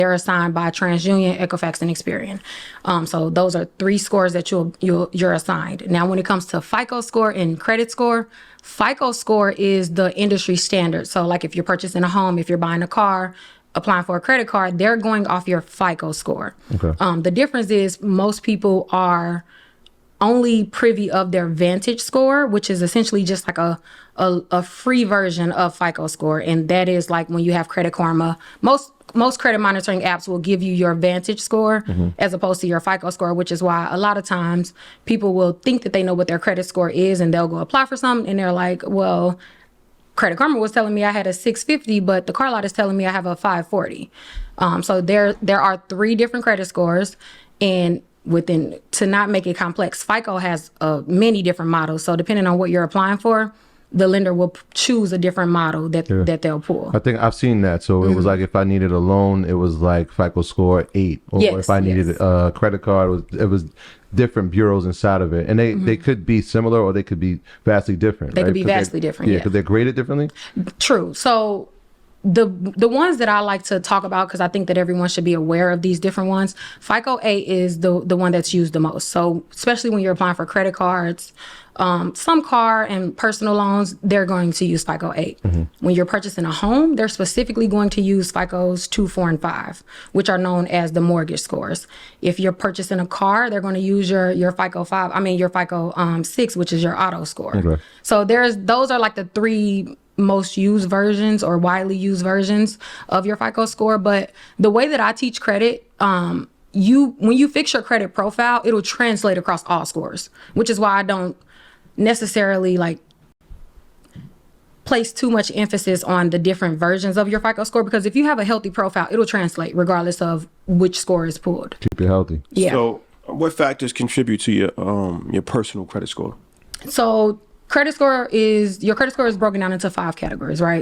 They're assigned by TransUnion, Equifax, and Experian. So those are 3 scores that you're assigned. Now, when it comes to FICO score and credit score, FICO score is the industry standard. So like if you're purchasing a home, if you're buying a car, applying for a credit card, they're going off your FICO score. Okay. The difference is most people are only privy of their Vantage score, which is essentially just like a free version of FICO score. And that is like when you have Credit Karma. Most credit monitoring apps will give you your Vantage score as opposed to your FICO score, which is why a lot of times people will think that they know what their credit score is and they'll go apply for something and they're like, well, Credit Karma was telling me I had a 650, but the car lot is telling me I have a 540. So there are 3 different credit scores, and to not make it complex, FICO has many different models. So depending on what you're applying for, the lender will choose a different model that they'll pull. I think I've seen that. So it was like if I needed a loan, it was like FICO score 8. Or if I needed a credit card, it was different bureaus inside of it. And they could be similar or they could be vastly different. They could be vastly different, yeah. Because they're graded differently? True. So the ones that I like to talk about, because I think that everyone should be aware of these different ones, FICO 8 is the one that's used the most. So especially when you're applying for credit cards, some car and personal loans, they're going to use FICO 8. When you're purchasing a home, they're specifically going to use FICOs 2, 4, and 5, which are known as the mortgage scores. If you're purchasing a car, they're going to use your FICO 6, which is your auto score. Okay. So those are like the 3 most used versions or widely used versions of your FICO score. But the way that I teach credit, when you fix your credit profile, it'll translate across all scores, which is why I don't necessarily like place too much emphasis on the different versions of your FICO score, because if you have a healthy profile, it'll translate regardless of which score is pulled. Keep it healthy. Yeah. So what factors contribute to your personal credit score? So your credit score is broken down into 5 categories, right?